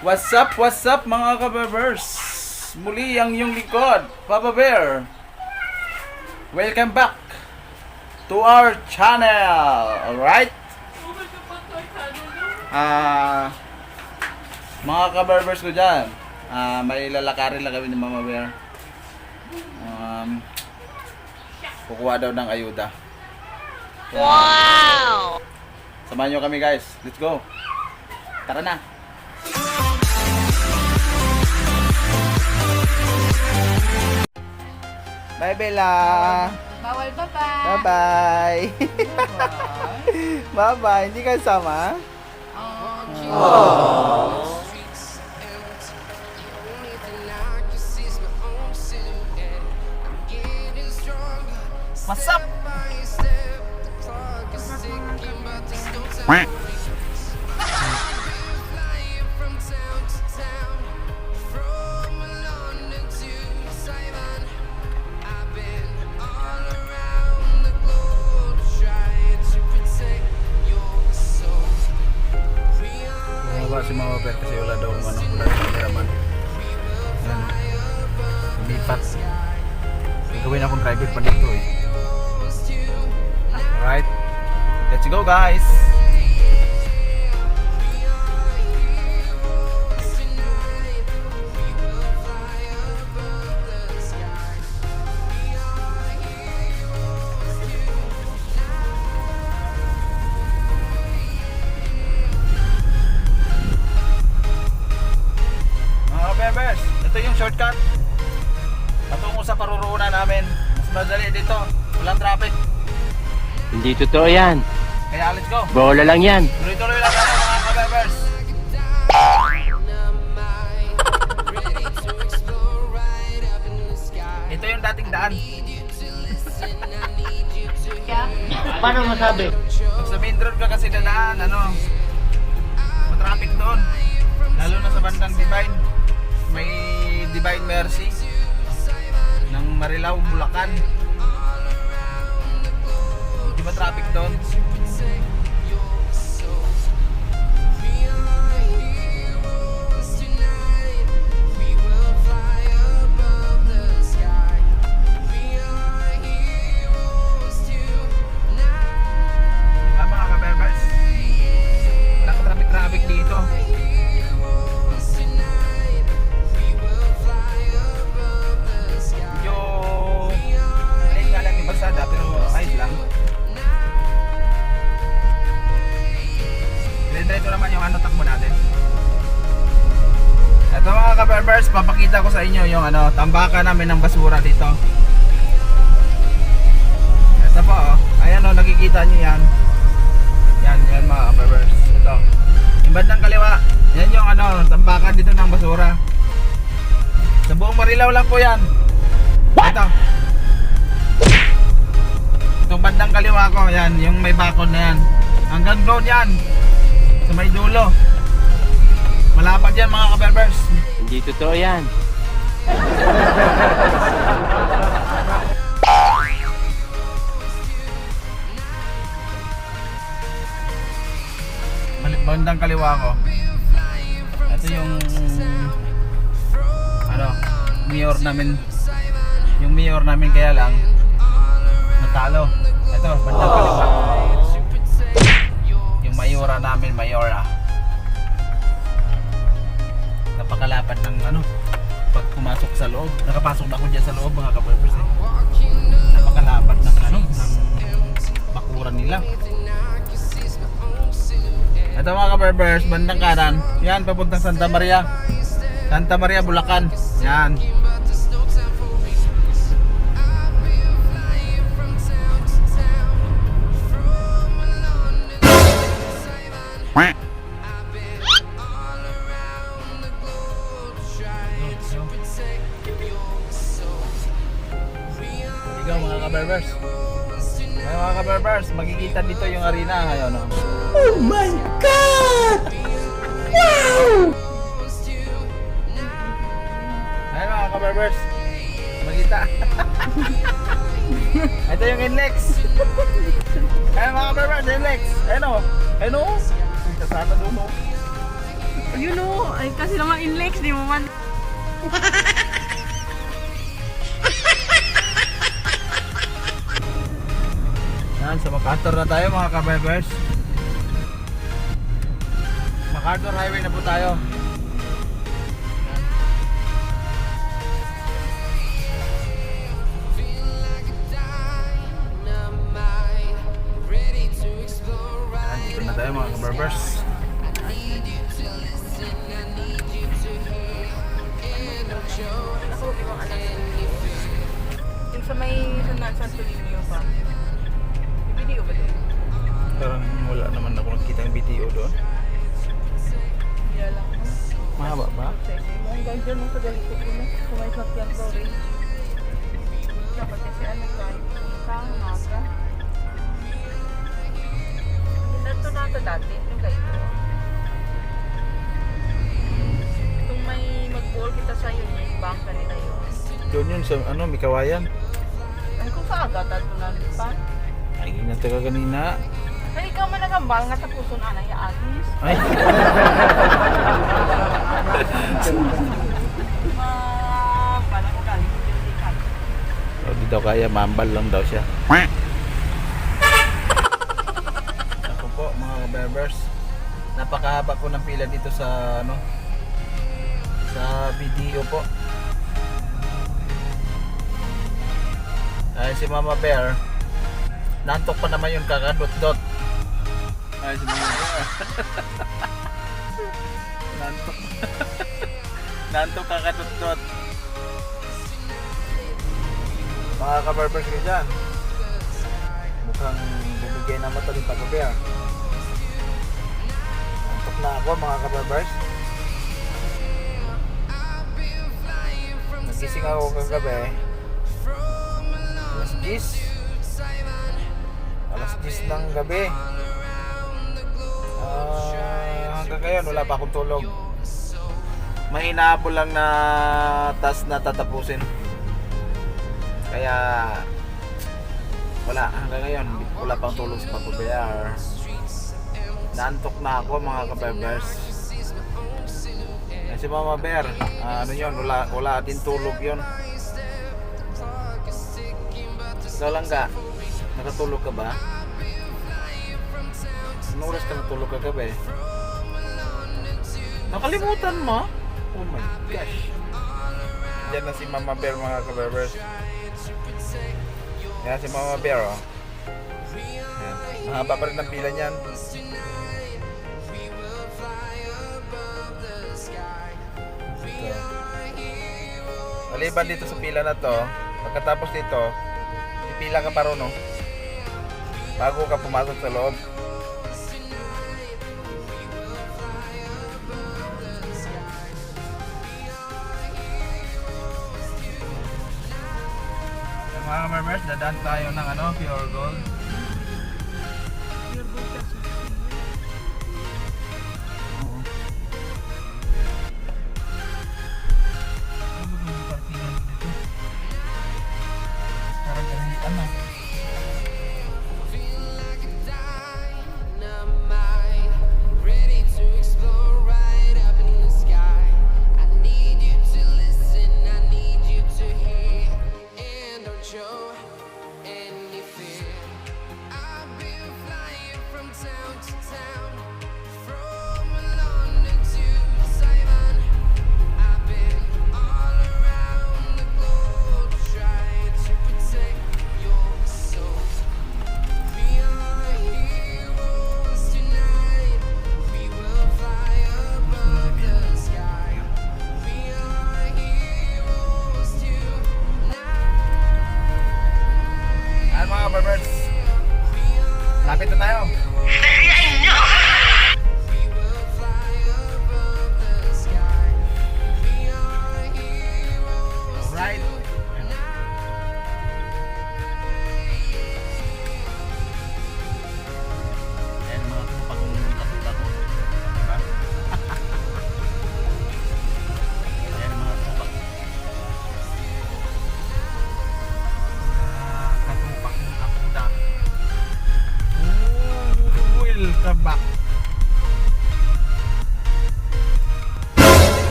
What's up mga kababers? Muli ang iyong likod, Papa Bear. Welcome back to our channel. Alright? Mga kababers ko dyan, may lalakarin lang kami ni Mama Bear. Kukuha daw ng ayuda. Wow! Samahan nyo kami guys. Let's go. Tara na. Bye Bella. Bawal bye-bye. Bye-bye. Bye-bye. Hindi ka sama? What's up? Bumaba si Mama Bear kasi wala daw wala kameraman. Yan. Lipat. Gagawin akong driver pa dito eh. Alright. Let's go guys. Bebers, ito yung shortcut patungo sa paruroonan namin. Mas madali dito, walang traffic. Hindi totoo yan. Kaya let's go. Bola lang yan. Tuloy-tuloy lang tayo mga kabebers. Ito yung dating daan. Paano masabi? Pag sa main road ka kasi dadaan, matraffic doon. Lalo na sa bandang Divine. May Divine Mercy ng Marilao, Bulacan. Di ba traffic doon? Diba mga kabebers? Wala ka traffic dito. Pero ayos lang. Diretso naman yung takbo natin. Ito mga kabebers, papakita ko sa inyo yung tambakan namin ng basura dito. Ito po ayan nakikita nyo yan. Yan mga kabebers. Ito. Yung bandang kaliwa, yan yung tambakan dito ng basura. Sa buong Marilao lang po yan. Ito. Itong bandang kaliwa ko, yan, yung may bakod na yan. Hanggang doon yan. Sa may dulo. Malapad yan mga kabebers. Hindi totoo yan. Bandang kaliwa ko. Ito yung mayor namin. Yung mayor namin kaya lang natalo. Ito, bandang kaliwa. Yung mayora namin, mayora. Napakalapad ng pag pumasok sa loob. Nakapasok na ako dyan sa loob mga kabebers eh. Napakalapad ng ng bakuran nila. Ito mga kabebers, bandang kanan. Yan, papuntang Santa Maria. Santa Maria, Bulacan. Yan. Mga kabebers. Mga kabebers, makikita dito yung arena ngayon. Oh my God! Wow! Ayun mga kabebers, makita. Ito yung Inlex. Ayun mga kabebers, Inlex. Ayun o. Ayun o. Sana doon o. You know, ay kasi naman inlex, di mo man. Yan, sa MacArthur na tayo mga kabebers. MacArthur Highway na po tayo. Dito na tayo mga kabebers. Yung sa may Santo Niño pa. May video ba doon? Parang wala naman ako nakita ng BTO doon. Hindi lang. Mahaba ba? Hanggang dyan mo sa galito ko na. Kumay sa Pian Flores. Dapat kasi ano tayo. Sa umaga. Dito na ito dati. Yung galito. Kung may mag-ball kita sa yun, yung bangka nila yun. Doon yun sa ano, Mikawayan. Ay kung sa agad, ito na pa. Ay, nata ka kanina. Ay, ikaw man nagambal nga tapuson anay ya atis. Ay. Parang ko galing hindi ka. Oh, di daw kaya, mambal lang daw siya. Ako po mga kabebers. Napakahaba po ng pila dito sa ano, sa video po. Ay si Mama Bear, nantok pa naman yung kakadot-dot. Ay si Mama Bear. Nantok. Nantok kakadot-dot. Mga kabarbers ko dyan, mukhang bumigay na mata din Papa Bear. Nantok na ako mga kabarbers. Nagising ako kagabi. Alas 10 ng gabi. Hanggang ngayon wala pa akong tulog. May hinahabol lang na task na tatapusin. Kaya wala, hanggang ngayon wala pang tulog sa pagbabayar. Naantok na ako mga kabebers. Si Mama Bear, ano yun, wala din tulog yun. Ikaw lang ka, nakatulog ka ba? Anong oras ka natulog kagabi? Nakalimutan mo? Oh my gosh. Diyan na si Mama Bear mga kabebers. Yan si Mama Bear oh. Yan. Mahaba pa rin ang pila niyan. Ito. Maliban dito sa pila na to, pagkatapos dito, pila ka pa ron, no? Bago ka pumasok sa loob. Mga members, dadaan tayo ng ano, Pure Gold. Oo. Ano ba yung parkingan dito? Parang ganyan na. Show any fear.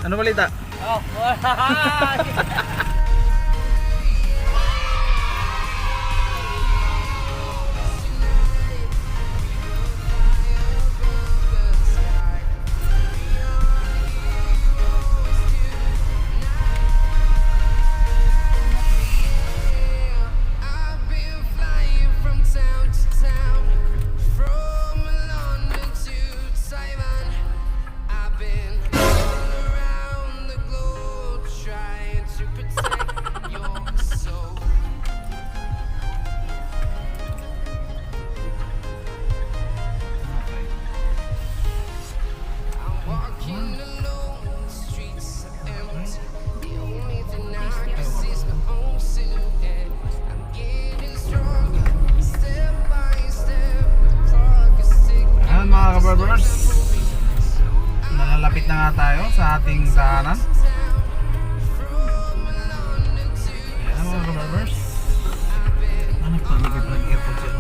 Ano balita? Oh, I've been flying from town to town, from London to Taiwan. I've been all around the globe trying to protect your soul. I'm walking alone, the streets are empty. The only thing I can see is my own silhouette. I'm getting stronger, step by step. The clock is ticking. Ayan mga kabarbers, nalalapit na nga tayo sa ating tahanan. Ayan mga kabarbers. Ano pa, nag-airport siya.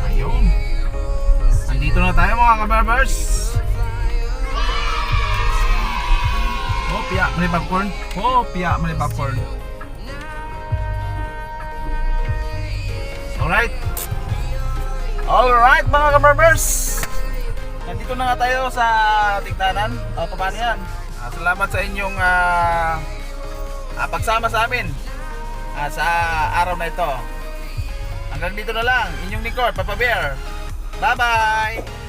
Ayun. Andito na tayo mga kabarbers. Oh, piya, mali popcorn. Oh, piya, mali popcorn. Alright mga kabarbers, nandito na nga tayo sa tigtanan. O paano yan? Salamat sa inyong pagsama sa amin sa araw na ito. Hanggang dito na lang, inyong lingkod, Papa Bear. Bye bye!